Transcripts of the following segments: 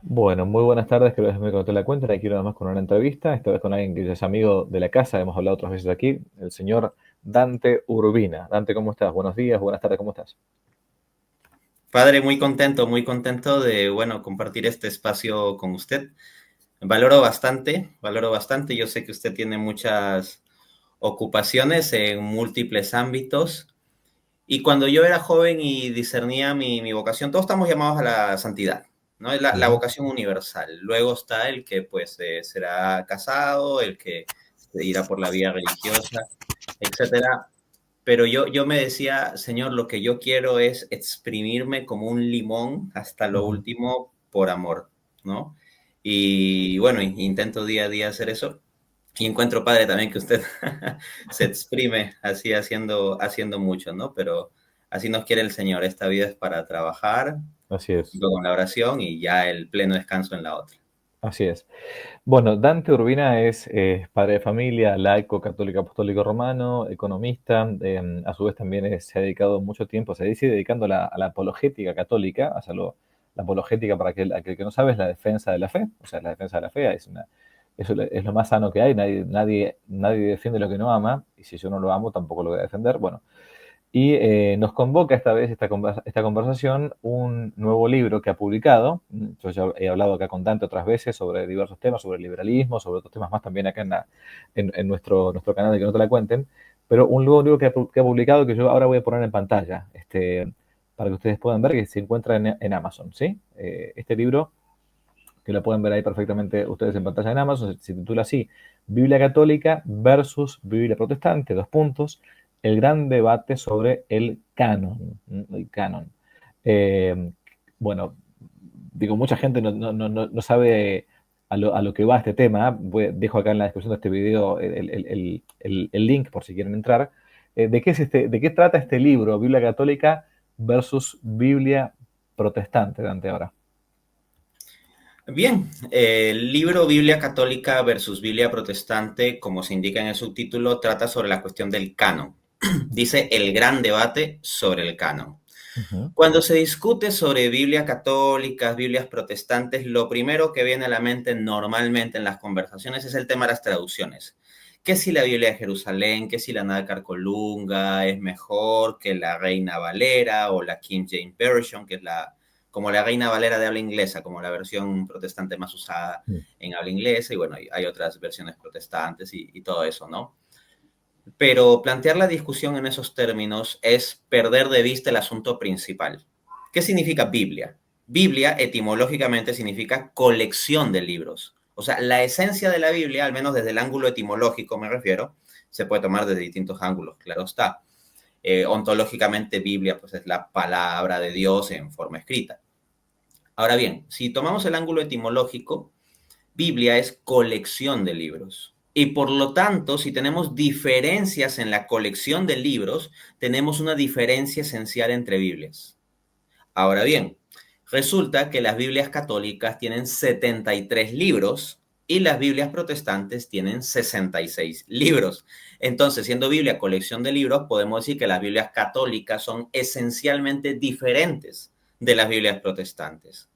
Bueno, muy buenas tardes, creo que me conté la cuenta, aquí nada más con una entrevista, esta vez con alguien que ya es amigo de la casa, hemos hablado otras veces aquí, el señor Dante Urbina. Dante, ¿cómo estás? Buenos días, buenas tardes, ¿cómo estás? Padre, muy contento de, bueno, compartir este espacio con usted. Valoro bastante. Yo sé que usted tiene muchas ocupaciones en múltiples ámbitos. Y cuando yo era joven y discernía mi vocación, todos estamos llamados a la santidad, ¿no? Es la Ujú. vocación universal. Luego está el que, pues, será casado, el que irá por la vía religiosa, etcétera. Pero yo me decía, Señor, lo que yo quiero es exprimirme como un limón hasta lo Ujú. último por amor, ¿no? Y bueno, intento día a día hacer eso. Y encuentro, Padre, también que usted se exprime así haciendo mucho, ¿no? Pero así nos quiere el Señor. Esta vida es para trabajar, Así es, luego en la oración y ya el pleno descanso en la otra. así es. Bueno, Dante Urbina es padre de familia, laico, católico apostólico romano, economista, a su vez también se ha dedicado mucho tiempo, se dice dedicando a la apologética católica, o sea, la apologética para aquel que no sabe es la defensa de la fe, o sea, la defensa de la fe eso es lo más sano que hay, nadie defiende lo que no ama, y si yo no lo amo tampoco lo voy a defender, bueno. Y nos convoca esta vez, esta conversación, un nuevo libro que ha publicado. Yo ya he hablado acá con Dante otras veces sobre diversos temas, sobre el liberalismo, sobre otros temas más también acá en nuestro canal de Que No Te La Cuenten. Pero un nuevo libro que ha publicado que yo ahora voy a poner en pantalla, para que ustedes puedan ver, que se encuentra en Amazon, ¿sí? Este libro, que lo pueden ver ahí perfectamente ustedes en pantalla en Amazon, se titula así: Biblia católica versus Biblia protestante, dos puntos, el gran debate sobre el canon. El canon. Eh, bueno, digo, mucha gente no sabe a lo que va este tema. Dejo acá en la descripción de este video el link por si quieren entrar. ¿De qué trata este libro, Biblia católica versus Biblia protestante, Dante, ahora? Bien, el libro Biblia Católica versus Biblia Protestante, como se indica en el subtítulo, trata sobre la cuestión del canon. Dice el gran debate sobre el canon. Ujú. Cuando se discute sobre Biblia católicas, Biblias protestantes, lo primero que viene a la mente normalmente en las conversaciones es el tema de las traducciones. Que si la Biblia de Jerusalén, que si la Nácar Colunga es mejor que la Reina Valera o la King James Version, que es como la Reina Valera de habla inglesa, como la versión protestante más usada en habla inglesa, y bueno, hay otras versiones protestantes y todo eso, ¿no? Pero plantear la discusión en esos términos es perder de vista el asunto principal. ¿Qué significa Biblia? Biblia etimológicamente significa colección de libros. O sea, la esencia de la Biblia, al menos desde el ángulo etimológico me refiero, se puede tomar desde distintos ángulos, claro está. Ontológicamente, Biblia pues, es la palabra de Dios en forma escrita. Ahora bien, si tomamos el ángulo etimológico, Biblia es colección de libros. Y por lo tanto, si tenemos diferencias en la colección de libros, tenemos una diferencia esencial entre Biblias. Ahora bien, resulta que las Biblias católicas tienen 73 libros y las Biblias protestantes tienen 66 libros. Entonces, siendo Biblia colección de libros, podemos decir que las Biblias católicas son esencialmente diferentes de las Biblias protestantes.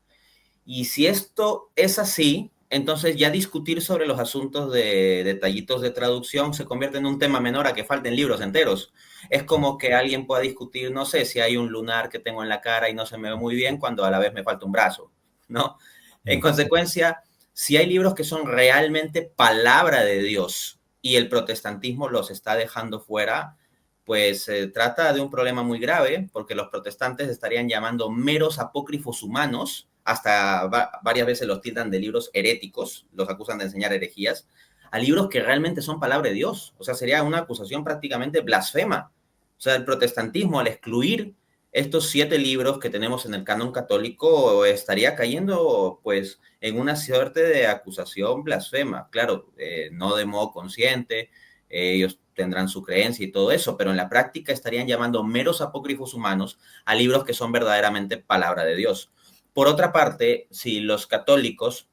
Y si esto es así, entonces ya discutir sobre los asuntos de detallitos de traducción se convierte en un tema menor a que falten libros enteros. Es como que alguien pueda discutir, no sé, si hay un lunar que tengo en la cara y no se me ve muy bien cuando a la vez me falta un brazo, ¿no? En consecuencia, si hay libros que son realmente palabra de Dios y el protestantismo los está dejando fuera, pues se trata de un problema muy grave porque los protestantes estarían llamando meros apócrifos humanos, hasta varias veces los tildan de libros heréticos, los acusan de enseñar herejías, a libros que realmente son palabra de Dios. O sea, sería una acusación prácticamente blasfema. O sea, el protestantismo al excluir estos 7 libros que tenemos en el canon católico estaría cayendo pues en una suerte de acusación blasfema. Claro, no de modo consciente, ellos tendrán su creencia y todo eso, pero en la práctica estarían llamando meros apócrifos humanos a libros que son verdaderamente palabra de Dios. Por otra parte, si los católicos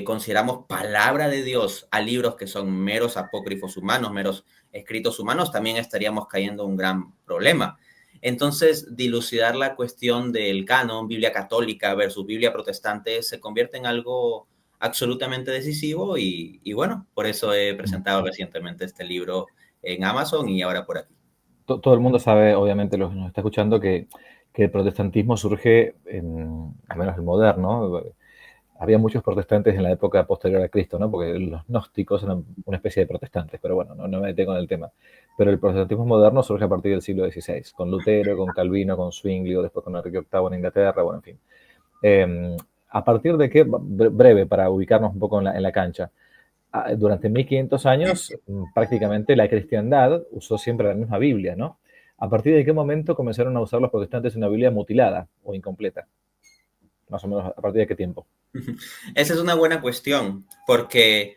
consideramos palabra de Dios a libros que son meros apócrifos humanos, meros escritos humanos, también estaríamos cayendo en un gran problema. Entonces, dilucidar la cuestión del canon, Biblia católica versus Biblia protestante, se convierte en algo absolutamente decisivo y bueno, por eso he presentado recientemente este libro en Amazon y ahora por aquí. Todo el mundo sabe, obviamente, los que nos está escuchando, que el protestantismo surge, al menos el moderno. Había muchos protestantes en la época posterior a Cristo, ¿no? Porque los gnósticos eran una especie de protestantes, pero bueno, no me detengo en el tema. Pero el protestantismo moderno surge a partir del siglo XVI, con Lutero, con Calvino, con Zwinglio, después con Enrique VIII en Inglaterra, bueno, en fin. ¿A partir de qué? Breve, para ubicarnos un poco en la cancha. Durante 1500 años, prácticamente la cristiandad usó siempre la misma Biblia, ¿no? ¿A partir de qué momento comenzaron a usar los protestantes una Biblia mutilada o incompleta? Más o menos, ¿a partir de qué tiempo? Esa es una buena cuestión, porque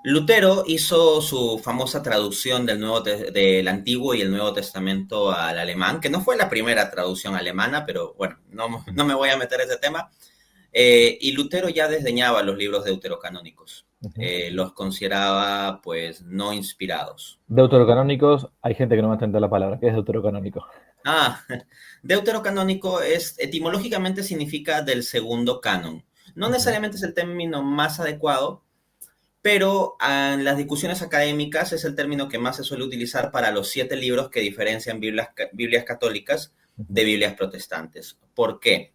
Lutero hizo su famosa traducción del Antiguo y el Nuevo Testamento al alemán, que no fue la primera traducción alemana, pero bueno, no me voy a meter en ese tema. Y Lutero ya desdeñaba los libros deuterocanónicos. Ujú. Los consideraba, pues, no inspirados. Deuterocanónicos, hay gente que no va a entender la palabra. ¿Qué es deuterocanónico? Ah, deuterocanónico etimológicamente significa del segundo canon. No Ujú. necesariamente es el término más adecuado, pero en las discusiones académicas es el término que más se suele utilizar para los 7 libros que diferencian Biblias católicas de Ujú. Biblias protestantes. ¿Por qué?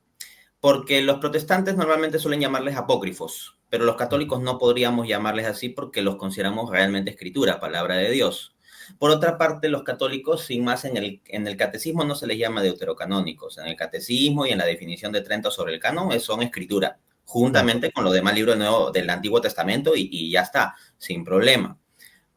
Porque los protestantes normalmente suelen llamarles apócrifos, pero los católicos no podríamos llamarles así porque los consideramos realmente escritura, palabra de Dios. Por otra parte, los católicos, sin más, en el catecismo no se les llama deuterocanónicos. En el catecismo y en la definición de Trento sobre el canon son escritura, Claro. juntamente con los demás libros del Antiguo Testamento y ya está, sin problema.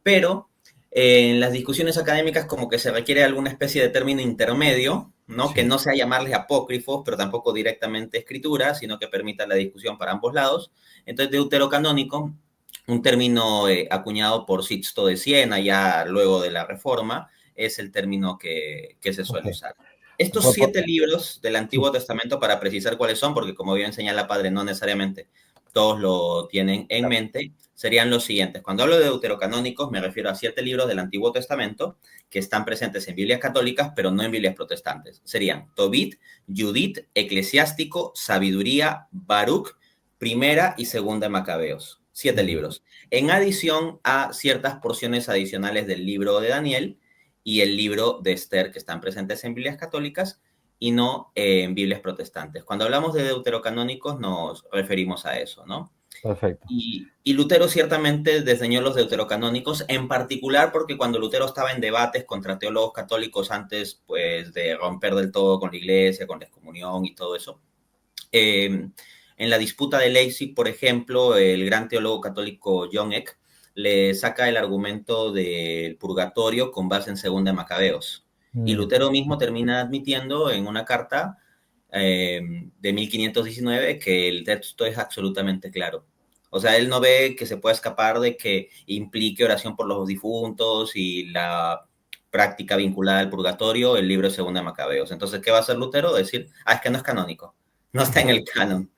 Pero en las discusiones académicas como que se requiere alguna especie de término intermedio, ¿no? Que Sí. no sea llamarles apócrifos, pero tampoco directamente escritura, sino que permita la discusión para ambos lados. Entonces, deuterocanónico, un término acuñado por Sixto de Siena, ya luego de la Reforma, es el término que se Ok. suele usar. Estos Por- por- 7 libros del sí. Antiguo Testamento, para precisar cuáles son, porque como bien señala Padre, no necesariamente todos lo tienen en Claro. mente, serían los siguientes. Cuando hablo de deuterocanónicos, me refiero a 7 libros del Antiguo Testamento que están presentes en Biblias católicas, pero no en Biblias protestantes. Serían Tobit, Judith, Eclesiástico, Sabiduría, Baruch, Primera y Segunda de Macabeos. 7 Ujú. libros. En adición a ciertas porciones adicionales del libro de Daniel y el libro de Esther, que están presentes en Biblias católicas y no en Biblias protestantes. Cuando hablamos de deuterocanónicos nos referimos a eso, ¿no? Perfecto. Y Lutero ciertamente desdeñó los deuterocanónicos, en particular porque cuando Lutero estaba en debates contra teólogos católicos antes pues, de romper del todo con la iglesia, con la excomunión y todo eso, en la disputa de Leipzig, por ejemplo, el gran teólogo católico John Eck le saca el argumento del purgatorio con base en Segunda de Macabeos. Y Mm. Lutero mismo termina admitiendo en una carta de 1519 que el texto es absolutamente claro. O sea, él no ve que se pueda escapar de que implique oración por los difuntos y la práctica vinculada al purgatorio, el libro de Segunda de Macabeos. Entonces, ¿qué va a hacer Lutero? Decir, es que no es canónico, no está en Vale. el canon,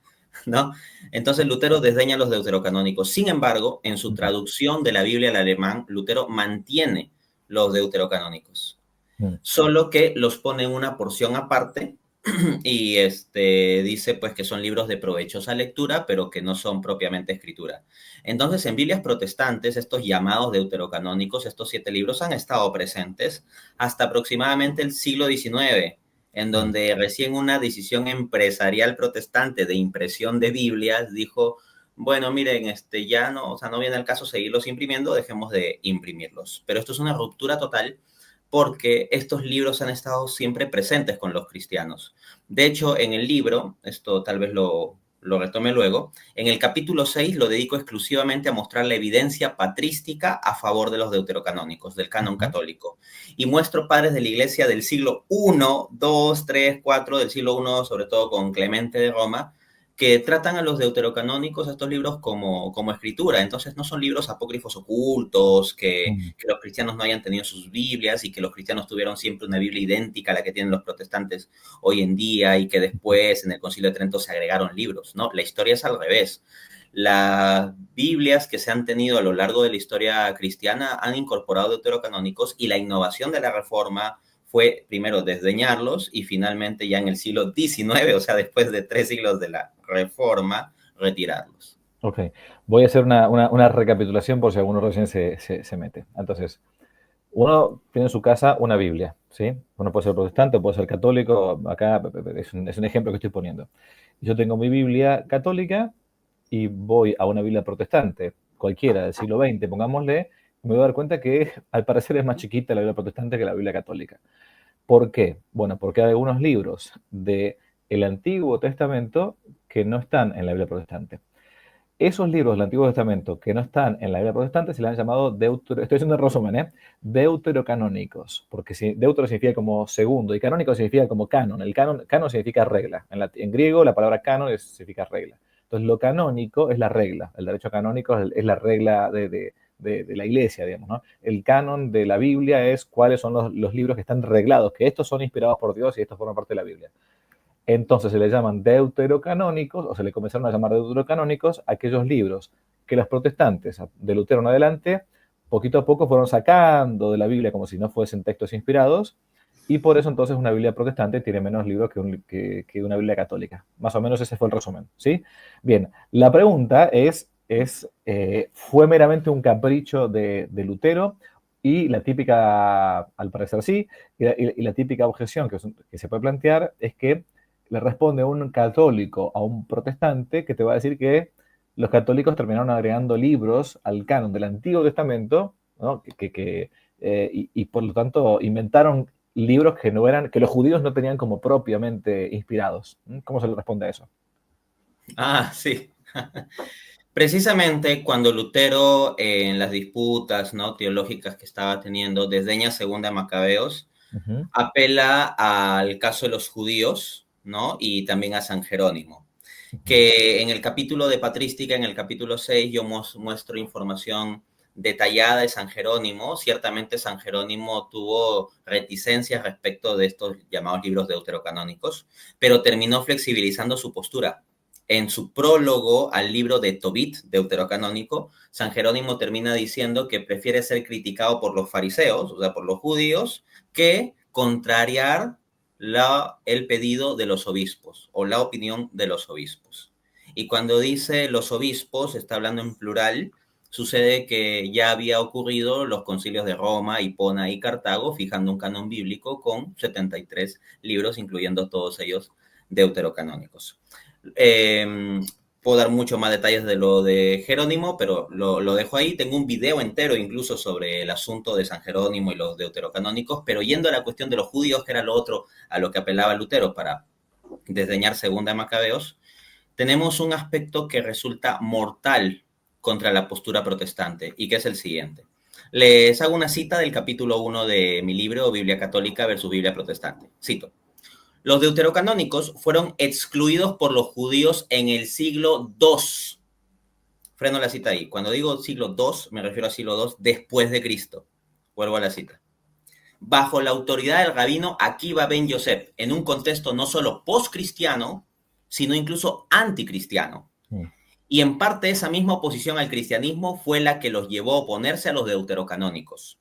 ¿no? Entonces Lutero desdeña los deuterocanónicos. Sin embargo, en su Ujú. traducción de la Biblia al alemán, Lutero mantiene los deuterocanónicos, Mm. solo que los pone en una porción aparte y dice pues que son libros de provechosa lectura, pero que no son propiamente escritura. Entonces, en Biblias protestantes, estos llamados deuterocanónicos, estos 7 libros han estado presentes hasta aproximadamente el siglo XIX, en Mm. donde recién una decisión empresarial protestante de impresión de Biblias dijo, bueno, miren, ya no, o sea, no viene el caso seguirlos imprimiendo, dejemos de imprimirlos. Pero esto es una ruptura total porque estos libros han estado siempre presentes con los cristianos. De hecho, en el libro, esto tal vez lo retome luego, en el capítulo 6 lo dedico exclusivamente a mostrar la evidencia patrística a favor de los deuterocanónicos, del canon Ujú. católico. Y muestro padres de la iglesia del siglo I, II, III, IV, del siglo I, sobre todo con Clemente de Roma, que tratan a los deuterocanónicos, estos libros, como escritura. Entonces no son libros apócrifos ocultos, Mm. que los cristianos no hayan tenido sus Biblias y que los cristianos tuvieron siempre una Biblia idéntica a la que tienen los protestantes hoy en día y que Ujú. después en el Concilio de Trento se agregaron libros. No, la historia es al revés. Las Biblias que se han tenido a lo largo de la historia cristiana han incorporado deuterocanónicos y la innovación de la Reforma fue primero desdeñarlos y finalmente ya en el siglo XIX, o sea, después de 3 siglos de la Reforma, retirarlos. Ok, voy a hacer una recapitulación por si alguno recién se mete. Entonces, uno tiene en su casa una Biblia, ¿sí? Uno puede ser protestante, puede ser católico, acá es un ejemplo que estoy poniendo. Yo tengo mi Biblia católica y voy a una Biblia protestante, cualquiera del siglo XX, pongámosle, me voy a dar cuenta que al parecer es más chiquita la Biblia protestante que la Biblia católica. ¿Por qué? Bueno, porque hay algunos libros del Antiguo Testamento que no están en la Biblia protestante. Esos libros del Antiguo Testamento que no están en la Biblia protestante se le han llamado estoy haciendo un resumen, deuterocanónicos, porque deutero significa como segundo y canónico significa como canon. Canon significa regla. En griego la palabra canon significa regla. Entonces lo canónico es la regla. El derecho canónico es la regla de la iglesia, digamos, ¿no? El canon de la Biblia es cuáles son los libros que están reglados, que estos son inspirados por Dios y estos forman parte de la Biblia. Entonces se le llaman deuterocanónicos, o se le comenzaron a llamar deuterocanónicos, aquellos libros que los protestantes, de Lutero en adelante, poquito a poco fueron sacando de la Biblia como si no fuesen textos inspirados, y por eso entonces una Biblia protestante tiene menos libros que una Biblia católica. Más o menos ese fue el resumen, ¿sí? Bien, la pregunta ¿fue meramente un capricho de Lutero? Y la típica, al parecer sí, y la típica objeción que se puede plantear es que le responde un católico a un protestante que te va a decir que los católicos terminaron agregando libros al canon del Antiguo Testamento, ¿no? Y por lo tanto inventaron libros que no eran, que los judíos no tenían como propiamente inspirados. ¿Cómo se le responde a eso? Ah, sí. Precisamente cuando Lutero, en las disputas, ¿no?, teológicas que estaba teniendo, desdeña Segunda de Macabeos, Ujú. apela al caso de los judíos, ¿no?, y también a San Jerónimo, Ujú. que en el capítulo de Patrística, en el capítulo 6, yo muestro información detallada de San Jerónimo. Ciertamente San Jerónimo tuvo reticencias respecto de estos llamados libros deuterocanónicos, pero terminó flexibilizando su postura. En su prólogo al libro de Tobit, deuterocanónico, San Jerónimo termina diciendo que prefiere ser criticado por los fariseos, o sea, por los judíos, que contrariar el pedido de los obispos o la opinión de los obispos. Y cuando dice los obispos, está hablando en plural. Sucede que ya había ocurrido los concilios de Roma, Hipona y Cartago, fijando un canon bíblico con 73 libros, incluyendo todos ellos deuterocanónicos. Eh, Puedo dar mucho más detalles de lo de Jerónimo, pero lo dejo ahí. Tengo un video entero incluso sobre el asunto de San Jerónimo y los deuterocanónicos, pero yendo a la cuestión de los judíos, que era lo otro a lo que apelaba Lutero para desdeñar Segunda de Macabeos, tenemos un aspecto que resulta mortal contra la postura protestante y que es el siguiente. Les hago una cita del capítulo 1 de mi libro, Biblia Católica versus Biblia Protestante. Cito: los deuterocanónicos fueron excluidos por los judíos en el siglo II. Freno la cita ahí. Cuando digo siglo II, me refiero al siglo II después de Cristo. Vuelvo a la cita. Bajo la autoridad del rabino Akiva ben Yosef, en un contexto no solo post-cristiano, sino incluso anticristiano. Mm. Y en parte esa misma oposición al cristianismo fue la que los llevó a oponerse a los deuterocanónicos.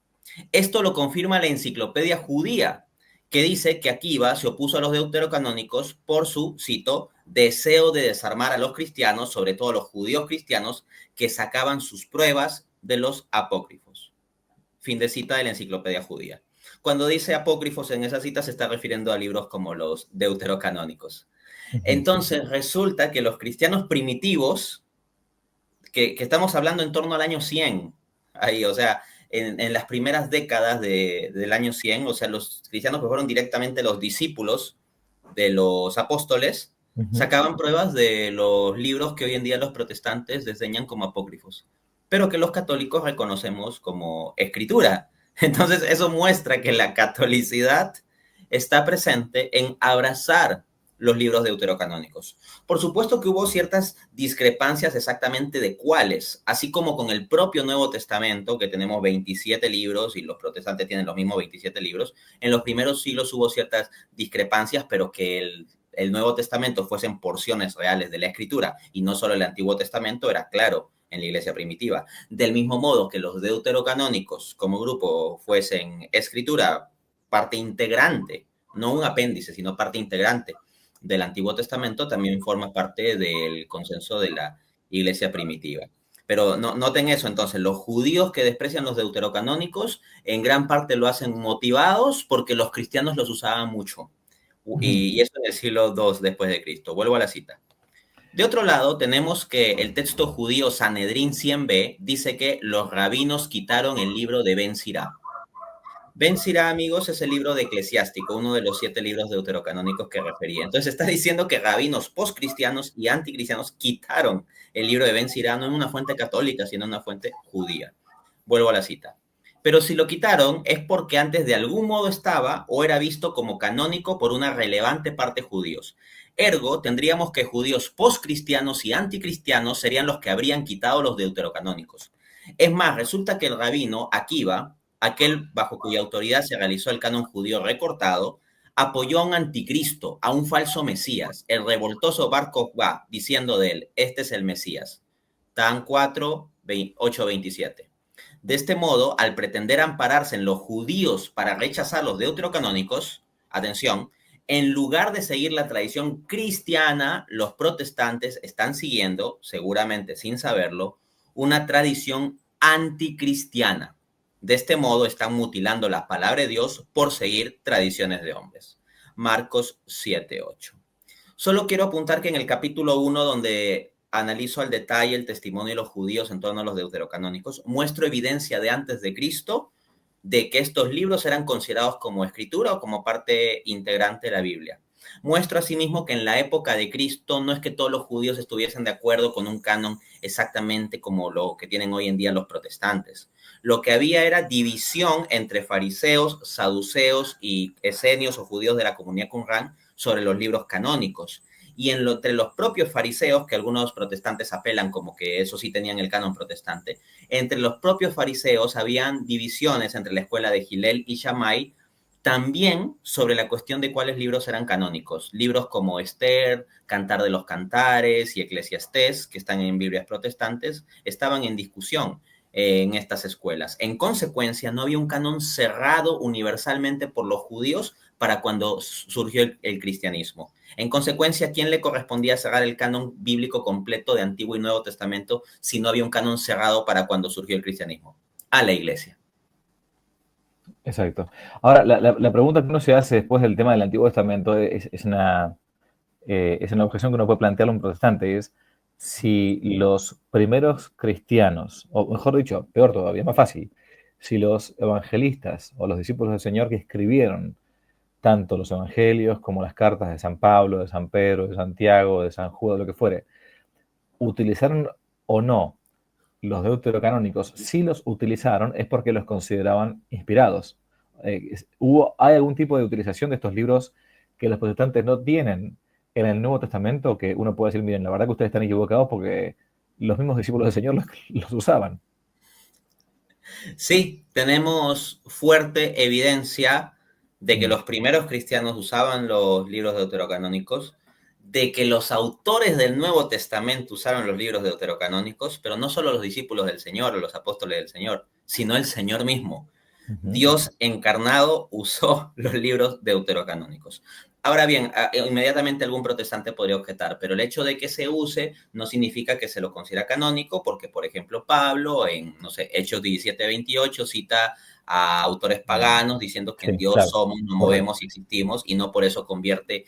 Esto lo confirma la enciclopedia judía, que dice que Akiva se opuso a los deuterocanónicos por su, cito, deseo de desarmar a los cristianos, sobre todo a los judíos cristianos, que sacaban sus pruebas de los apócrifos. Fin de cita de la enciclopedia judía. Cuando dice apócrifos en esa cita se está refiriendo a libros como los deuterocanónicos. Ujú. Entonces resulta que los cristianos primitivos, que estamos hablando en torno al año 100, ahí, o sea, en las primeras décadas del año 100, o sea, los cristianos que fueron directamente los discípulos de los apóstoles, Ujú. sacaban pruebas de los libros que hoy en día los protestantes desdeñan como apócrifos, pero que los católicos reconocemos como escritura. Entonces, eso muestra que la catolicidad está presente en abrazar los libros deuterocanónicos. Por supuesto que hubo ciertas discrepancias exactamente de cuáles, así como con el propio Nuevo Testamento, que tenemos 27 libros y los protestantes tienen los mismos 27 libros. En los primeros siglos hubo ciertas discrepancias, pero que el Nuevo Testamento fuesen porciones reales de la Escritura y no solo el Antiguo Testamento era claro en la iglesia primitiva. Del mismo modo que los deuterocanónicos como grupo fuesen escritura parte integrante, no un apéndice, sino parte integrante del Antiguo Testamento, también forma parte del consenso de la iglesia primitiva. Pero no, noten eso, entonces, los judíos que desprecian los deuterocanónicos en gran parte lo hacen motivados porque los cristianos los usaban mucho. Y eso en el siglo II después de Cristo. Vuelvo a la cita. De otro lado, tenemos que el texto judío Sanedrín 100b dice que los rabinos quitaron el libro de Ben Sirá. Ben Sirá, amigos, es el libro de Eclesiástico, uno de los 7 libros deuterocanónicos que refería. Entonces está diciendo que rabinos postcristianos y anticristianos quitaron el libro de Ben Sirá, no en una fuente católica, sino en una fuente judía. Vuelvo a la cita. Pero si lo quitaron es porque antes de algún modo estaba o era visto como canónico por una relevante parte judíos. Ergo, tendríamos que judíos postcristianos y anticristianos serían los que habrían quitado los deuterocanónicos. Es más, resulta que el rabino Akiva, aquel bajo cuya autoridad se realizó el canon judío recortado, apoyó a un anticristo, a un falso Mesías, el revoltoso Bar Kokhba, diciendo de él, este es el Mesías. Tan 4, 8:27. De este modo, al pretender ampararse en los judíos para rechazar los deuterocanónicos, atención, en lugar de seguir la tradición cristiana, los protestantes están siguiendo, seguramente sin saberlo, una tradición anticristiana. De este modo están mutilando la palabra de Dios por seguir tradiciones de hombres. Marcos 7:8. Solo quiero apuntar que en el capítulo 1, donde analizo al detalle el testimonio de los judíos en torno a los deuterocanónicos, muestro evidencia de antes de Cristo de que estos libros eran considerados como escritura o como parte integrante de la Biblia. Muestro asimismo que en la época de Cristo no es que todos los judíos estuviesen de acuerdo con un canon exactamente como lo que tienen hoy en día los protestantes. Lo que había era división entre fariseos, saduceos y esenios o judíos de la comunidad Qumran sobre los libros canónicos. Y entre los propios fariseos, que algunos protestantes apelan como que eso sí tenían el canon protestante, entre los propios fariseos habían divisiones entre la escuela de Hillel y Shammai, también sobre la cuestión de cuáles libros eran canónicos. Libros como Esther, Cantar de los Cantares y Eclesiastés, que están en Biblias protestantes, estaban en discusión en estas escuelas. En consecuencia, no había un canon cerrado universalmente por los judíos para cuando surgió el cristianismo. En consecuencia, ¿a quién le correspondía cerrar el canon bíblico completo de Antiguo y Nuevo Testamento si no había un canon cerrado para cuando surgió el cristianismo? A la iglesia. Exacto. Ahora, la pregunta que uno se hace después del tema del Antiguo Testamento es una objeción que uno puede plantearle a un protestante, es si los primeros cristianos, o mejor dicho, peor todavía, más fácil, si los evangelistas o los discípulos del Señor que escribieron tanto los evangelios como las cartas de San Pablo, de San Pedro, de Santiago, de San Judas, lo que fuere, utilizaron o no los deuterocanónicos, si los utilizaron es porque los consideraban inspirados. ¿Hay algún tipo de utilización de estos libros que los protestantes no tienen en el Nuevo Testamento? Que uno puede decir, miren, la verdad que ustedes están equivocados porque los mismos discípulos del Señor los usaban. Sí, tenemos fuerte evidencia de que los primeros cristianos usaban los libros deuterocanónicos, de que los autores del Nuevo Testamento usaron los libros deuterocanónicos, pero no solo los discípulos del Señor o los apóstoles del Señor, sino el Señor mismo. Dios encarnado usó los libros deuterocanónicos. Ahora bien, inmediatamente algún protestante podría objetar, pero el hecho de que se use no significa que se lo considera canónico, porque, por ejemplo, Pablo en, no sé, Hechos 17:28 cita a autores paganos diciendo que en Dios claro, somos, nos movemos y existimos, y no por eso convierte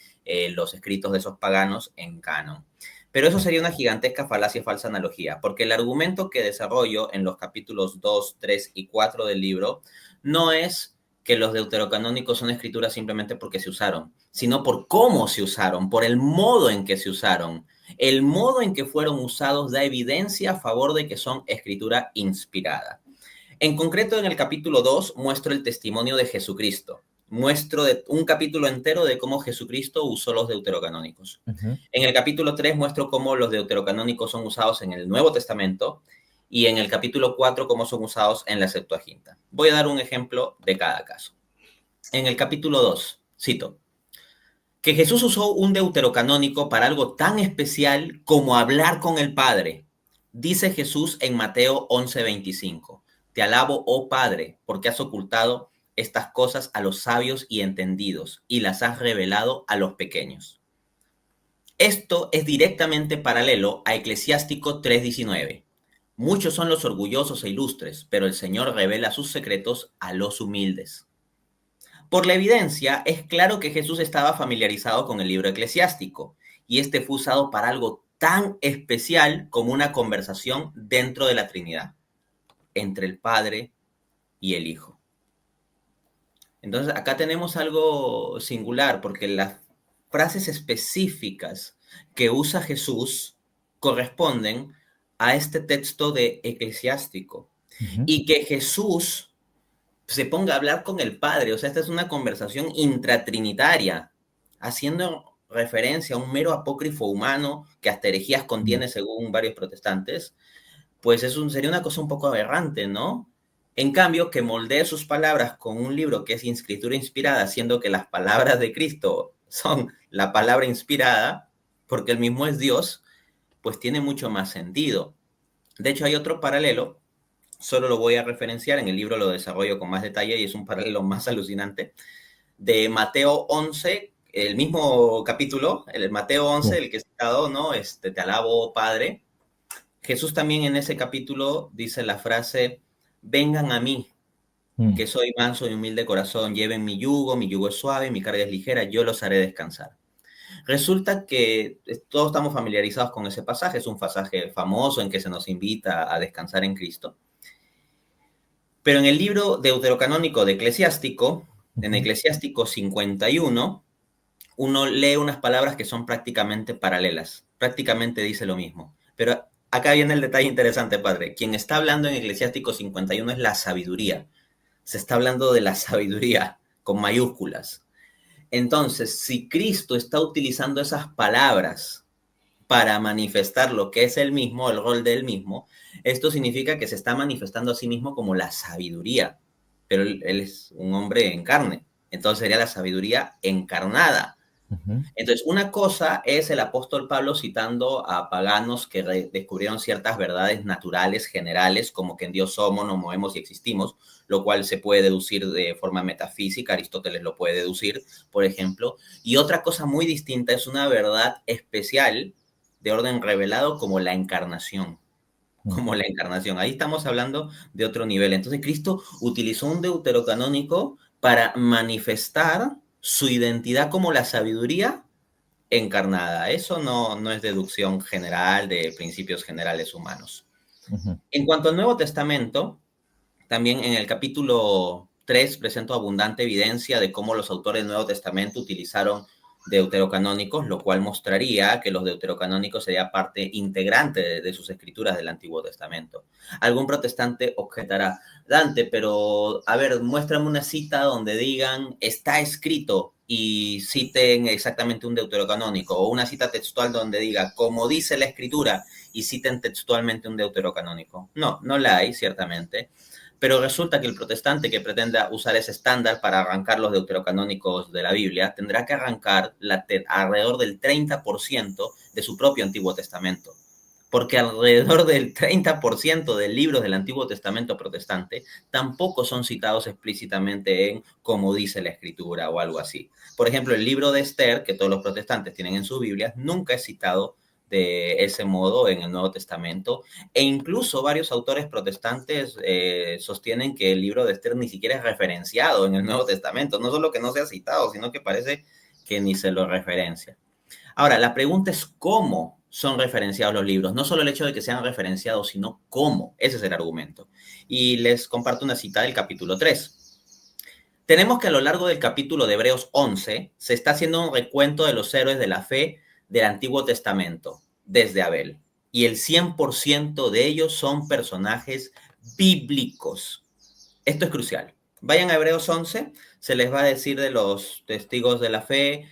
los escritos de esos paganos en canon. Pero eso sería una gigantesca falacia, falsa analogía, porque el argumento que desarrollo en los capítulos 2, 3 y 4 del libro no es que los deuterocanónicos son escrituras simplemente porque se usaron, sino por cómo se usaron, por el modo en que se usaron. El modo en que fueron usados da evidencia a favor de que son escritura inspirada. En concreto, en el capítulo 2 muestro el testimonio de Jesucristo. Muestro un capítulo entero de cómo Jesucristo usó los deuterocanónicos. En el capítulo 3 muestro cómo los deuterocanónicos son usados en el Nuevo Testamento y en el capítulo 4 cómo son usados en la Septuaginta. Voy a dar un ejemplo de cada caso. En el capítulo 2, cito, que Jesús usó un deuterocanónico para algo tan especial como hablar con el Padre. Dice Jesús en Mateo 11:25, te alabo, oh Padre, porque has ocultado estas cosas a los sabios y entendidos y las has revelado a los pequeños. Esto es directamente paralelo a Eclesiástico 3:19. Muchos son los orgullosos e ilustres, pero el Señor revela sus secretos a los humildes. Por la evidencia, es claro que Jesús estaba familiarizado con el libro eclesiástico, y este fue usado para algo tan especial como una conversación dentro de la Trinidad, entre el Padre y el Hijo. Entonces, acá tenemos algo singular, porque las frases específicas que usa Jesús corresponden a este texto de eclesiástico, Ujú. y que Jesús se ponga a hablar con el Padre. O sea, esta es una conversación intratrinitaria, haciendo referencia a un mero apócrifo humano que hasta herejías Mm. contiene según varios protestantes, pues sería una cosa un poco aberrante, ¿no? En cambio, que moldee sus palabras con un libro que es escritura inspirada, siendo que las palabras de Cristo son la palabra inspirada, porque él mismo es Dios, pues tiene mucho más sentido. De hecho, hay otro paralelo, solo lo voy a referenciar, en el libro lo desarrollo con más detalle y es un paralelo más alucinante, de Mateo 11, el mismo capítulo, el Mateo Sí. 11, el que he citado, ¿no? Te alabo, Padre. Jesús también en ese capítulo dice la frase, vengan a mí, Mm. que soy manso y humilde de corazón, lleven mi yugo es suave, mi carga es ligera, yo los haré descansar. Resulta que todos estamos familiarizados con ese pasaje, es un pasaje famoso en que se nos invita a descansar en Cristo. Pero en el libro deuterocanónico de Eclesiástico, en Ujú. Eclesiástico 51, uno lee unas palabras que son prácticamente paralelas, prácticamente dice lo mismo. Pero acá viene el detalle interesante, padre. Quien está hablando en Eclesiástico 51 es la sabiduría. Se está hablando de la sabiduría con mayúsculas. Entonces, si Cristo está utilizando esas palabras para manifestar lo que es él mismo, el rol de él mismo, esto significa que se está manifestando a sí mismo como la sabiduría, pero él es un hombre en carne, entonces sería la sabiduría encarnada. Ujú. Entonces, una cosa es el apóstol Pablo citando a paganos que descubrieron ciertas verdades naturales, generales, como que en Dios somos, nos movemos y existimos, lo cual se puede deducir de forma metafísica, Aristóteles lo puede deducir, por ejemplo. Y otra cosa muy distinta es una verdad especial de orden revelado como la encarnación. Mm. Como la encarnación. Ahí estamos hablando de otro nivel. Entonces, Cristo utilizó un deuterocanónico para manifestar su identidad como la sabiduría encarnada. Eso no es deducción general de principios generales humanos. Ujú. En cuanto al Nuevo Testamento, también en el capítulo 3 presento abundante evidencia de cómo los autores del Nuevo Testamento utilizaron deuterocanónicos, lo cual mostraría que los deuterocanónicos serían parte integrante de sus escrituras del Antiguo Testamento. Algún protestante objetará, Dante, pero a ver, muéstrame una cita donde digan está escrito y citen exactamente un deuterocanónico, o una cita textual donde diga como dice la escritura y citen textualmente un deuterocanónico. No, no la hay, ciertamente. Pero resulta que el protestante que pretenda usar ese estándar para arrancar los deuterocanónicos de la Biblia tendrá que arrancar alrededor del 30% de su propio Antiguo Testamento. Porque alrededor del 30% de libros del Antiguo Testamento protestante tampoco son citados explícitamente en como dice la Escritura o algo así. Por ejemplo, el libro de Esther, que todos los protestantes tienen en sus Biblias, nunca es citado de ese modo en el Nuevo Testamento, e incluso varios autores protestantes sostienen que el libro de Esther ni siquiera es referenciado en el Nuevo Testamento, no solo que no sea citado, sino que parece que ni se lo referencia. Ahora, la pregunta es cómo son referenciados los libros, no solo el hecho de que sean referenciados, sino cómo, ese es el argumento. Y les comparto una cita del capítulo 3. Tenemos que a lo largo del capítulo de Hebreos 11 se está haciendo un recuento de los héroes de la fe del Antiguo Testamento, desde Abel. Y el 100% de ellos son personajes bíblicos. Esto es crucial. Vayan a Hebreos 11, se les va a decir de los testigos de la fe,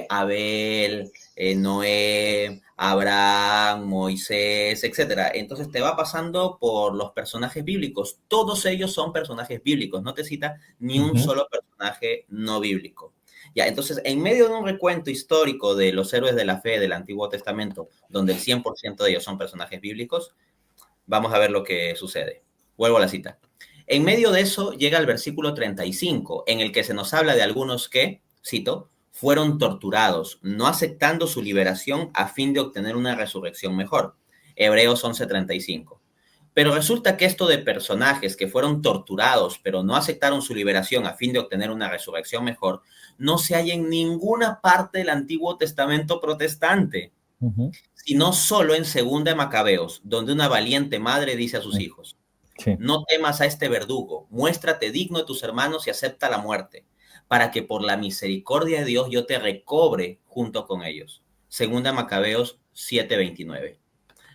Abel, Noé, Abraham, Moisés, etcétera. Entonces te va pasando por los personajes bíblicos. Todos ellos son personajes bíblicos. No te cita ni un Ujú. solo personaje no bíblico. Ya, entonces, en medio de un recuento histórico de los héroes de la fe del Antiguo Testamento, donde el 100% de ellos son personajes bíblicos, vamos a ver lo que sucede. Vuelvo a la cita. En medio de eso llega el versículo 35, en el que se nos habla de algunos que, cito, fueron torturados, no aceptando su liberación a fin de obtener una resurrección mejor. Hebreos 11:35. Pero resulta que esto de personajes que fueron torturados, pero no aceptaron su liberación a fin de obtener una resurrección mejor, no se halla en ninguna parte del Antiguo Testamento protestante, sino solo en Segunda de Macabeos, donde una valiente madre dice a sus hijos: Sí. no temas a este verdugo, muéstrate digno de tus hermanos y acepta la muerte, para que por la misericordia de Dios yo te recobre junto con ellos. Segunda Macabeos 7:29.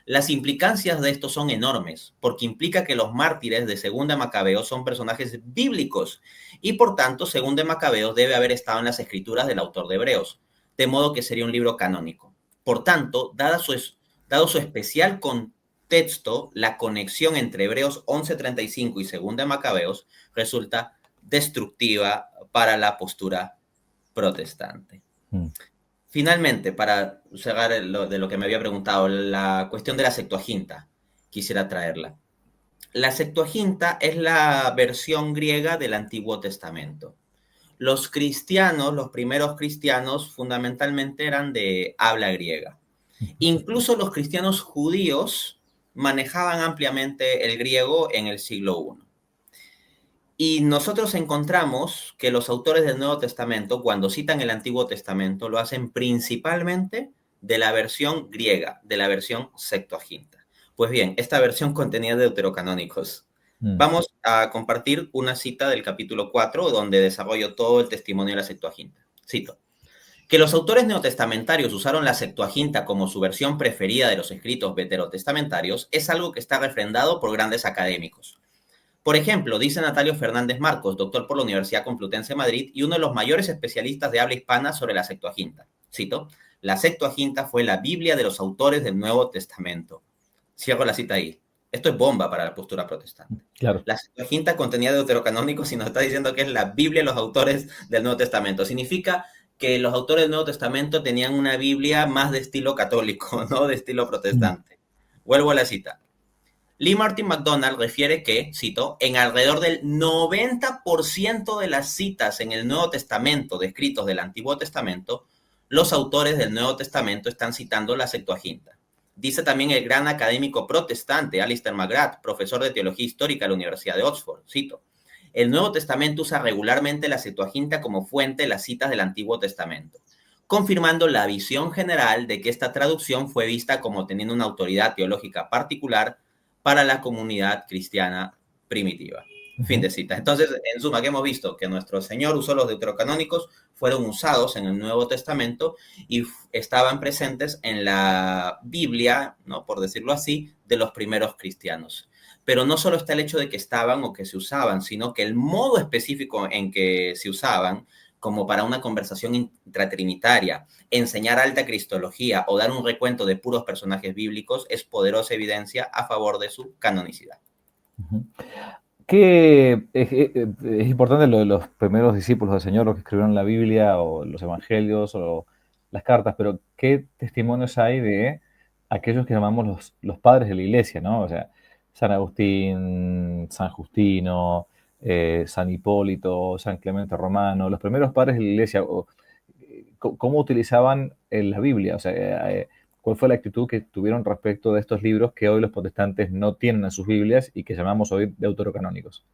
Las implicancias de esto son enormes, porque implica que los mártires de Segunda Macabeos son personajes bíblicos y por tanto Segunda Macabeos debe haber estado en las escrituras del autor de Hebreos, de modo que sería un libro canónico. Por tanto, dado su especial contexto, la conexión entre Hebreos 11:35 y Segunda Macabeos resulta destructiva para la postura protestante. Finalmente, para cerrar de lo que me había preguntado, la cuestión de la Septuaginta, quisiera traerla. La Septuaginta es la versión griega del Antiguo Testamento. Los cristianos, los primeros cristianos, fundamentalmente eran de habla griega. Incluso los cristianos judíos manejaban ampliamente el griego en el siglo I. Y nosotros encontramos que los autores del Nuevo Testamento, cuando citan el Antiguo Testamento, lo hacen principalmente de la versión griega, de la versión Septuaginta. Pues bien, esta versión contenía deuterocanónicos. Vamos a compartir una cita del capítulo 4, donde desarrollo todo el testimonio de la Septuaginta. Cito: que los autores neotestamentarios usaron la Septuaginta como su versión preferida de los escritos veterotestamentarios es algo que está refrendado por grandes académicos. Por ejemplo, dice Natalio Fernández Marcos, doctor por la Universidad Complutense de Madrid y uno de los mayores especialistas de habla hispana sobre la Septuaginta. Cito: la Septuaginta fue la Biblia de los autores del Nuevo Testamento. Cierro la cita ahí. Esto es bomba para la postura protestante. Claro. La Septuaginta contenía deuterocanónicos y nos está diciendo que es la Biblia de los autores del Nuevo Testamento. Significa que los autores del Nuevo Testamento tenían una Biblia más de estilo católico, no de estilo protestante. Vuelvo a la cita. Lee Martin McDonald refiere que, cito, en alrededor del 90% de las citas en el Nuevo Testamento de escritos del Antiguo Testamento, los autores del Nuevo Testamento están citando la Septuaginta. Dice también el gran académico protestante Alistair McGrath, profesor de Teología Histórica de la Universidad de Oxford, cito: el Nuevo Testamento usa regularmente la Septuaginta como fuente de las citas del Antiguo Testamento, confirmando la visión general de que esta traducción fue vista como teniendo una autoridad teológica particular para la comunidad cristiana primitiva. Fin de cita. Entonces, en suma, que hemos visto que nuestro Señor usó los deuterocanónicos, fueron usados en el Nuevo Testamento y estaban presentes en la Biblia, ¿no?, por decirlo así, de los primeros cristianos. Pero no solo está el hecho de que estaban o que se usaban, sino que el modo específico en que se usaban, como para una conversación intratrinitaria, enseñar alta cristología o dar un recuento de puros personajes bíblicos, es poderosa evidencia a favor de su canonicidad. Que es importante lo de los primeros discípulos del Señor, los que escribieron la Biblia o los evangelios o las cartas, pero ¿qué testimonios hay de aquellos que llamamos los padres de la iglesia, ¿no? O sea, San Agustín, San Justino, San Hipólito, San Clemente Romano, los primeros padres de la iglesia, ¿cómo utilizaban la Biblia? O sea, ¿cuál fue la actitud que tuvieron respecto de estos libros que hoy los protestantes no tienen en sus Biblias y que llamamos hoy deuterocanónicos?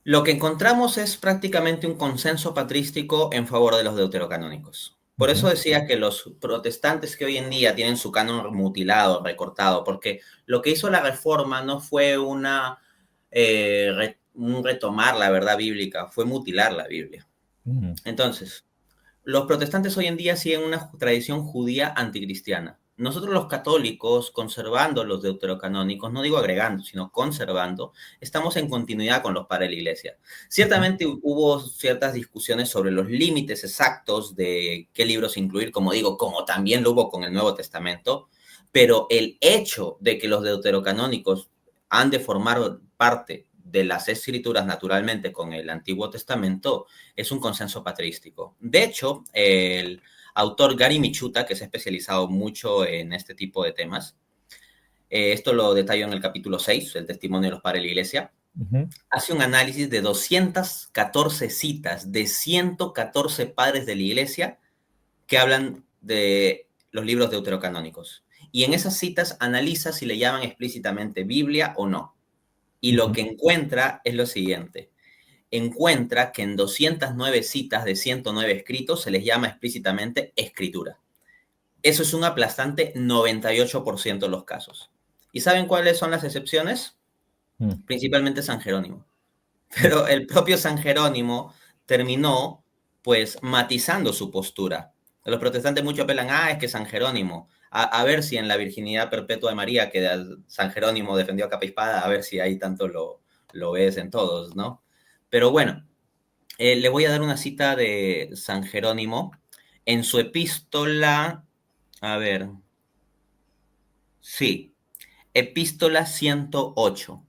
Lo que encontramos es prácticamente un consenso patrístico en favor de los deuterocanónicos. Por eso decía que los protestantes que hoy en día tienen su canon mutilado, recortado, porque lo que hizo la Reforma no fue un retomar la verdad bíblica, fue mutilar la Biblia. Entonces, los protestantes hoy en día siguen una tradición judía anticristiana. Nosotros los católicos, conservando los deuterocanónicos, no digo agregando, sino conservando, estamos en continuidad con los padres de la iglesia. Ciertamente hubo ciertas discusiones sobre los límites exactos de qué libros incluir, como digo, como también lo hubo con el Nuevo Testamento, pero el hecho de que los deuterocanónicos han de formar parte de las escrituras naturalmente con el Antiguo Testamento es un consenso patrístico. De hecho, el autor Gary Michuta, que se ha especializado mucho en este tipo de temas, esto lo detallo en el capítulo 6, el testimonio de los padres de la iglesia, Ujú. hace un análisis de 214 citas de 114 padres de la iglesia que hablan de los libros deuterocanónicos. Y en esas citas analiza si le llaman explícitamente Biblia o no. Y lo Ujú. que encuentra es lo siguiente. Encuentra que en 209 citas de 109 escritos se les llama explícitamente escritura. Eso es un aplastante 98% de los casos. ¿Y saben cuáles son las excepciones? Mm. Principalmente San Jerónimo. Mm. Pero el propio San Jerónimo terminó pues matizando su postura. Los protestantes mucho apelan, es que San Jerónimo, a ver si en la virginidad perpetua de María, que San Jerónimo defendió a capa y espada, a ver si ahí tanto lo ves en todos, ¿no? Pero bueno, le voy a dar una cita de San Jerónimo en su epístola, a ver, sí, epístola 108.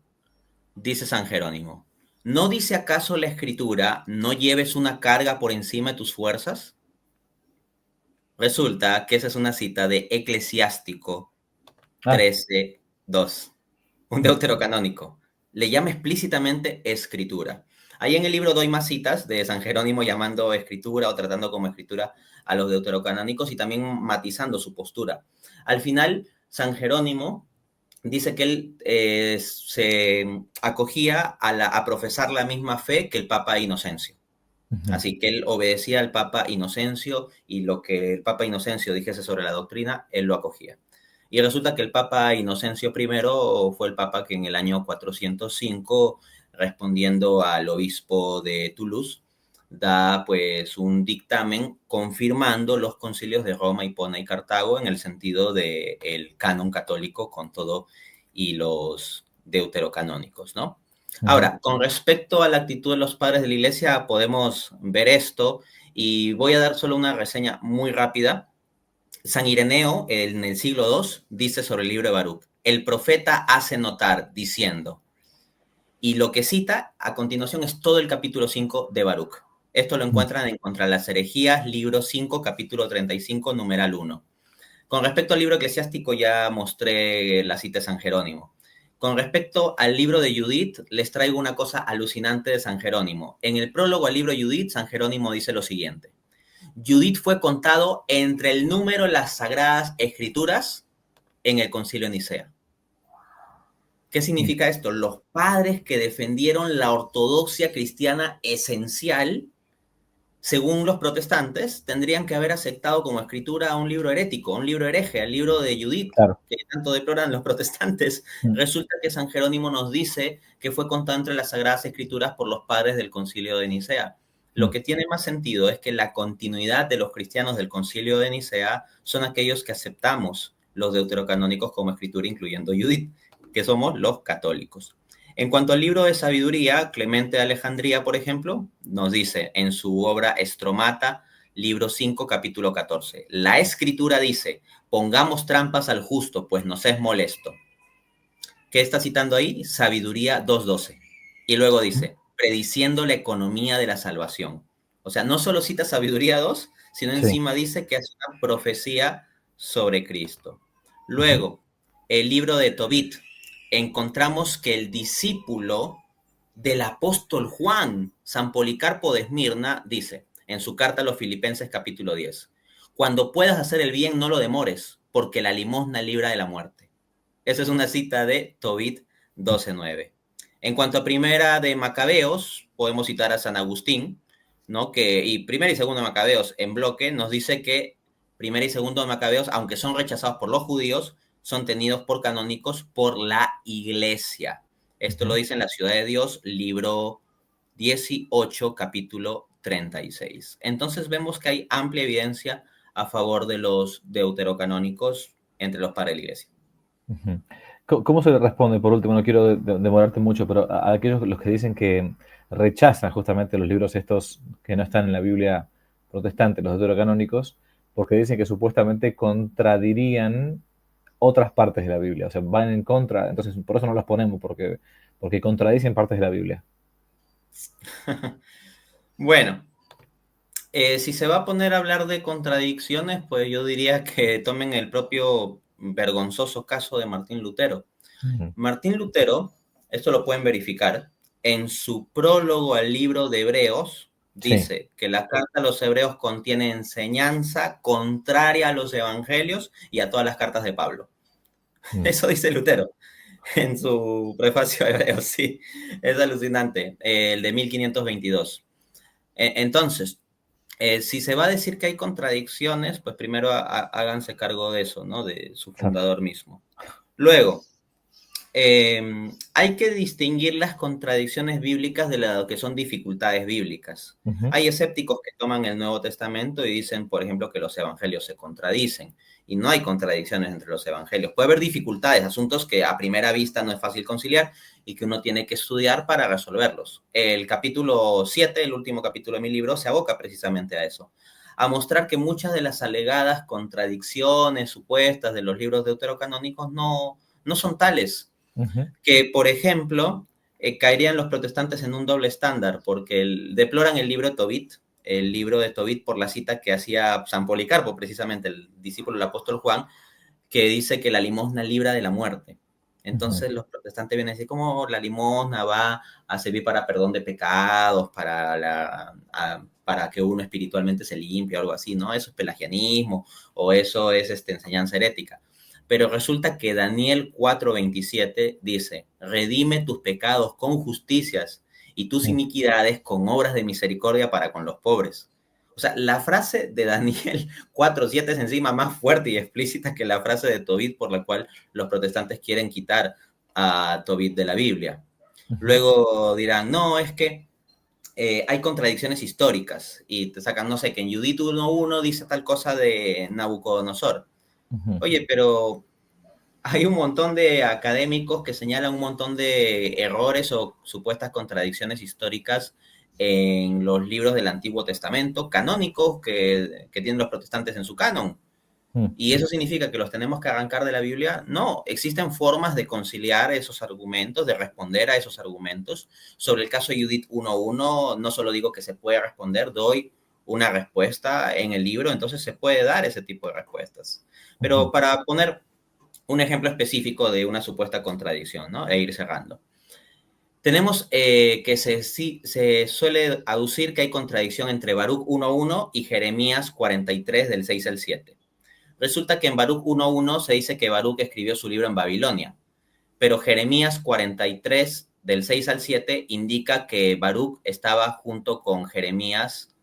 Dice San Jerónimo, ¿no dice acaso la Escritura, no lleves una carga por encima de tus fuerzas? Resulta que esa es una cita de Eclesiástico Ah. 13:2, un Mm. deuterocanónico. Le llama explícitamente Escritura. Ahí en el libro doy más citas de San Jerónimo llamando Escritura o tratando como Escritura a los deuterocanónicos y también matizando su postura. Al final, San Jerónimo dice que él se acogía a profesar la misma fe que el Papa Inocencio. Ujú. Así que él obedecía al Papa Inocencio y lo que el Papa Inocencio dijese sobre la doctrina, él lo acogía. Y resulta que el Papa Inocencio I fue el Papa que en el año 405, respondiendo al obispo de Toulouse, da pues un dictamen confirmando los concilios de Roma, Hipona y Cartago en el sentido del canon católico con todo y los deuterocanónicos, ¿no? Ujú. Ahora, con respecto a la actitud de los padres de la iglesia, podemos ver esto y voy a dar solo una reseña muy rápida. San Ireneo, en el siglo II, dice sobre el libro de Baruch, el profeta hace notar diciendo, y lo que cita a continuación es todo el capítulo 5 de Baruch. Esto lo Mm. encuentran en Contra las herejías, libro 5, capítulo 35, numeral 1. Con respecto al libro eclesiástico ya mostré la cita de San Jerónimo. Con respecto al libro de Judith, les traigo una cosa alucinante de San Jerónimo. En el prólogo al libro Judith, San Jerónimo dice lo siguiente. Judith fue contado entre el número de las Sagradas Escrituras en el Concilio de Nicea. ¿Qué Mm. significa esto? Los padres que defendieron la ortodoxia cristiana esencial, según los protestantes, tendrían que haber aceptado como escritura a un libro herético, un libro hereje, al libro de Judith, Claro. que tanto deploran los protestantes. Mm. Resulta que San Jerónimo nos dice que fue contado entre las Sagradas Escrituras por los padres del Concilio de Nicea. Lo Mm. que tiene más sentido es que la continuidad de los cristianos del Concilio de Nicea son aquellos que aceptamos los deuterocanónicos como escritura, incluyendo Judith, que somos los católicos. En cuanto al libro de sabiduría, Clemente de Alejandría, por ejemplo, nos dice en su obra Estromata, libro 5, capítulo 14, la escritura dice, pongamos trampas al justo, pues nos es molesto. ¿Qué está citando ahí? Sabiduría 2:12. Y luego dice, prediciendo la economía de la salvación. O sea, no solo cita Sabiduría 2, sino Sí. encima dice que es una profecía sobre Cristo. Ujú. Luego, el libro de Tobit, encontramos que el discípulo del apóstol Juan, San Policarpo de Esmirna, dice en su carta a los Filipenses capítulo 10, cuando puedas hacer el bien no lo demores, porque la limosna libra de la muerte. Esa es una cita de Tobit 12:9. En cuanto a primera de Macabeos, podemos citar a San Agustín, ¿no? Y primera y segunda de Macabeos en bloque nos dice que primera y segundo de Macabeos, aunque son rechazados por los judíos, son tenidos por canónicos por la iglesia. Esto lo Ujú. dice en La Ciudad de Dios, libro 18, capítulo 36. Entonces vemos que hay amplia evidencia a favor de los deuterocanónicos entre los padres de la iglesia. Ujú. ¿Cómo se le responde, por último, no quiero demorarte mucho, pero a aquellos los que dicen que rechazan justamente los libros estos que no están en la Biblia protestante, los deuterocanónicos, porque dicen que supuestamente contradirían otras partes de la Biblia, o sea, van en contra, entonces por eso no las ponemos, porque contradicen partes de la Biblia. Bueno, si se va a poner a hablar de contradicciones, pues yo diría que tomen el propio vergonzoso caso de Martín Lutero. Ujú. Martín Lutero, esto lo pueden verificar, en su prólogo al libro de Hebreos, Sí. dice que la carta a los hebreos contiene enseñanza contraria a los evangelios y a todas las cartas de Pablo. Mm. Eso dice Lutero en su prefacio a Hebreos, sí, es alucinante, el de 1522. Entonces, si se va a decir que hay contradicciones, pues primero háganse cargo de eso, ¿no? De su Claro. fundador mismo. Luego, hay que distinguir las contradicciones bíblicas de lo que son dificultades bíblicas. Ujú. Hay escépticos que toman el Nuevo Testamento y dicen, por ejemplo, que los evangelios se contradicen. Y no hay contradicciones entre los evangelios. Puede haber dificultades, asuntos que a primera vista no es fácil conciliar y que uno tiene que estudiar para resolverlos. El capítulo 7, el último capítulo de mi libro, se aboca precisamente a eso, a mostrar que muchas de las alegadas contradicciones supuestas de los libros deuterocanónicos no son tales. Ujú. Que, por ejemplo, caerían los protestantes en un doble estándar, porque deploran el libro de Tobit, el libro de Tobit por la cita que hacía San Policarpo, precisamente el discípulo del apóstol Juan, que dice que la limosna libra de la muerte. Ujú. Entonces los protestantes vienen a decir, ¿cómo la limosna va a servir para perdón de pecados, para que uno espiritualmente se limpie o algo así? ¿No? Eso es pelagianismo o eso es enseñanza herética. Pero resulta que Daniel 4:27 dice, redime tus pecados con justicias y tus Mm. iniquidades con obras de misericordia para con los pobres. O sea, la frase de Daniel 4:7 es encima más fuerte y explícita que la frase de Tobit por la cual los protestantes quieren quitar a Tobit de la Biblia. Ujú. Luego dirán, no, es que hay contradicciones históricas y te sacan, no sé, que en Judith 1:1 dice tal cosa de Nabucodonosor. Ujú. Oye, pero hay un montón de académicos que señalan un montón de errores o supuestas contradicciones históricas en los libros del Antiguo Testamento, canónicos que tienen los protestantes en su canon. Mm. ¿Y eso significa que los tenemos que arrancar de la Biblia? No, existen formas de conciliar esos argumentos, de responder a esos argumentos. Sobre el caso de Judith 1:1, no solo digo que se puede responder, doy una respuesta en el libro, entonces se puede dar ese tipo de respuestas. Ujú. Pero para poner un ejemplo específico de una supuesta contradicción, ¿no? E ir cerrando. Tenemos que se suele aducir que hay contradicción entre Baruch 1:1 y Jeremías 43 del 6 al 7. Resulta que en Baruch 1:1 se dice que Baruch escribió su libro en Babilonia, pero Jeremías 43 del 6 al 7 indica que Baruch estaba junto con Jeremías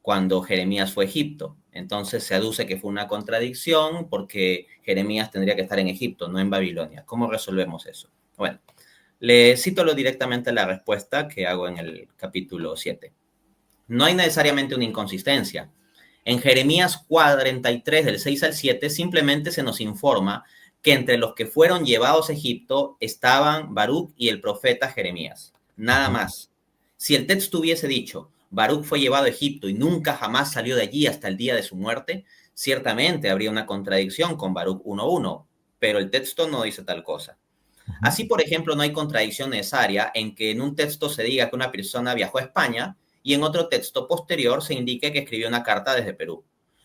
cuando Jeremías fue a Egipto. Entonces se aduce que fue una contradicción porque Jeremías tendría que estar en Egipto, no en Babilonia. ¿Cómo resolvemos eso? Bueno, le cito directamente la respuesta que hago en el capítulo 7. No hay necesariamente una inconsistencia. En Jeremías 43, del 6 al 7, simplemente se nos informa que entre los que fueron llevados a Egipto estaban Baruch y el profeta Jeremías. Nada Ujú. más. Si el texto hubiese dicho, Baruch fue llevado a Egipto y nunca jamás salió de allí hasta el día de su muerte, ciertamente habría una contradicción con Baruch 1:1, pero el texto no dice tal cosa. Ujú. Así, por ejemplo, no hay contradicción necesaria en que en un texto se diga que una persona viajó a España y en otro texto posterior se indique que escribió una carta desde Perú.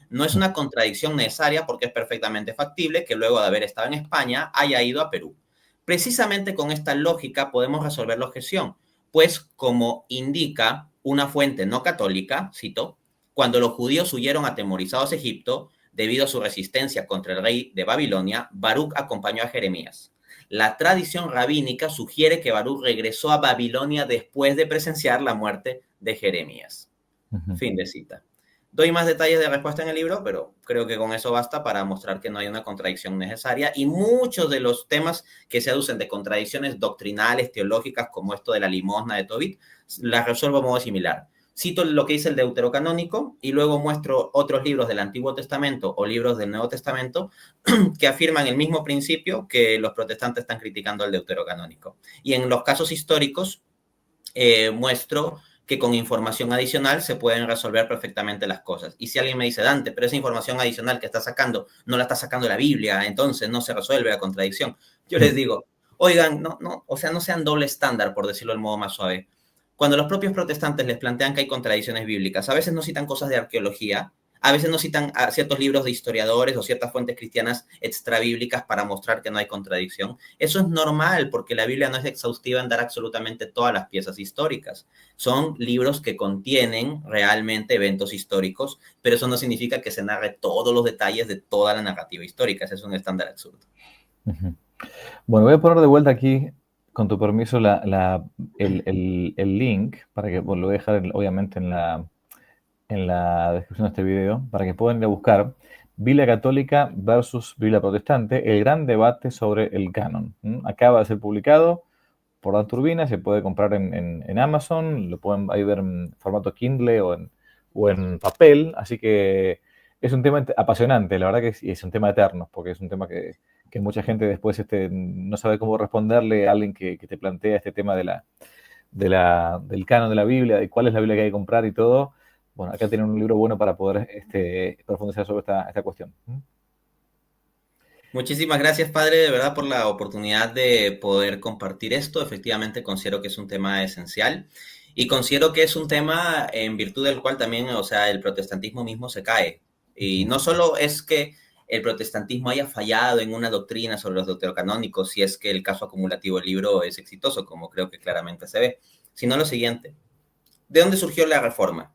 No es una contradicción necesaria porque es perfectamente factible que luego de haber estado en España haya ido a Perú. Precisamente con esta lógica podemos resolver la objeción, pues como indica una fuente no católica, cito, cuando los judíos huyeron atemorizados a Egipto debido a su resistencia contra el rey de Babilonia, Baruch acompañó a Jeremías. La tradición rabínica sugiere que Baruch regresó a Babilonia después de presenciar la muerte de Jeremías. Ujú. Fin de cita. Doy más detalles de respuesta en el libro, pero creo que con eso basta para mostrar que no hay una contradicción necesaria y muchos de los temas que se aducen de contradicciones doctrinales, teológicas, como esto de la limosna de Tobit, las resuelvo de modo similar. Cito lo que dice el deuterocanónico y luego muestro otros libros del Antiguo Testamento o libros del Nuevo Testamento que afirman el mismo principio que los protestantes están criticando al deuterocanónico. Y en los casos históricos muestro que con información adicional se pueden resolver perfectamente las cosas. Y si alguien me dice, Dante, pero esa información adicional que está sacando no la está sacando la Biblia, entonces no se resuelve la contradicción. Yo les digo, oigan, o sea, no sean doble estándar, por decirlo del modo más suave. Cuando los propios protestantes les plantean que hay contradicciones bíblicas, a veces no citan cosas de arqueología, A veces no citan a ciertos libros de historiadores o ciertas fuentes cristianas extrabíblicas para mostrar que no hay contradicción. Eso es normal porque la Biblia no es exhaustiva en dar absolutamente todas las piezas históricas. Son libros que contienen realmente eventos históricos, pero eso no significa que se narre todos los detalles de toda la narrativa histórica. Ese es un estándar absurdo. Ujú. Bueno, voy a poner de vuelta aquí, con tu permiso, el link para que, bueno, lo voy a dejar obviamente en la descripción de este video, para que puedan ir a buscar Biblia Católica versus Biblia Protestante, el gran debate sobre el canon. Acaba de ser publicado por Dan Turbina, se puede comprar en Amazon, lo pueden ahí ver en formato Kindle o en papel, así que es un tema apasionante, la verdad que es un tema eterno, porque es un tema que mucha gente después no sabe cómo responderle a alguien que te plantea este tema del canon de la Biblia, de cuál es la Biblia que hay que comprar y todo. Bueno, acá tienen un libro bueno para poder profundizar sobre esta cuestión. Muchísimas gracias, padre, de verdad, por la oportunidad de poder compartir esto. Efectivamente, considero que es un tema esencial y considero que es un tema en virtud del cual también, o sea, el protestantismo mismo se cae. Y no solo es que el protestantismo haya fallado en una doctrina sobre los deuterocanónicos, si es que el caso acumulativo del libro es exitoso, como creo que claramente se ve, sino lo siguiente. ¿De dónde surgió la reforma?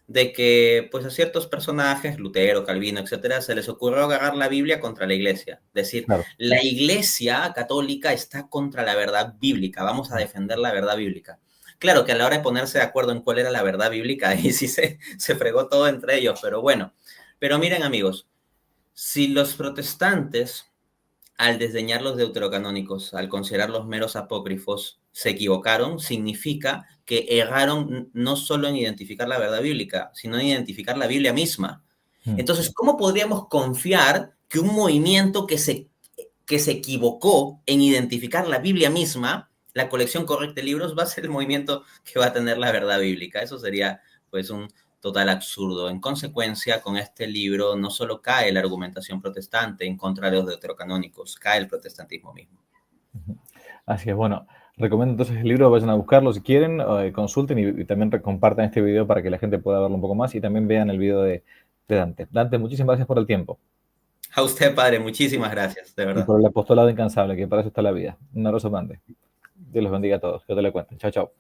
De que pues a ciertos personajes, Lutero, Calvino, etcétera, se les ocurrió agarrar la Biblia contra la iglesia. Es decir, Claro. la iglesia católica está contra la verdad bíblica, vamos a defender la verdad bíblica. Claro que a la hora de ponerse de acuerdo en cuál era la verdad bíblica, ahí sí se fregó todo entre ellos, pero bueno. Pero miren amigos, si los protestantes al desdeñar los deuterocanónicos, al considerarlos meros apócrifos, se equivocaron, significa que erraron no solo en identificar la verdad bíblica, sino en identificar la Biblia misma. Entonces, ¿cómo podríamos confiar que un movimiento que se equivocó en identificar la Biblia misma, la colección correcta de libros, va a ser el movimiento que va a tener la verdad bíblica? Eso sería pues un total absurdo. En consecuencia, con este libro no solo cae la argumentación protestante en contra de los deuterocanónicos, cae el protestantismo mismo. Así es, bueno, recomiendo entonces el libro, vayan a buscarlo si quieren, consulten y también compartan este video para que la gente pueda verlo un poco más y también vean el video de Dante. Dante, muchísimas gracias por el tiempo A usted, padre, muchísimas gracias, de y verdad. por el apostolado incansable, que para eso está la vida. Un abrazo grande. Dios los bendiga a todos. Que te le cuenten. Chao, chao.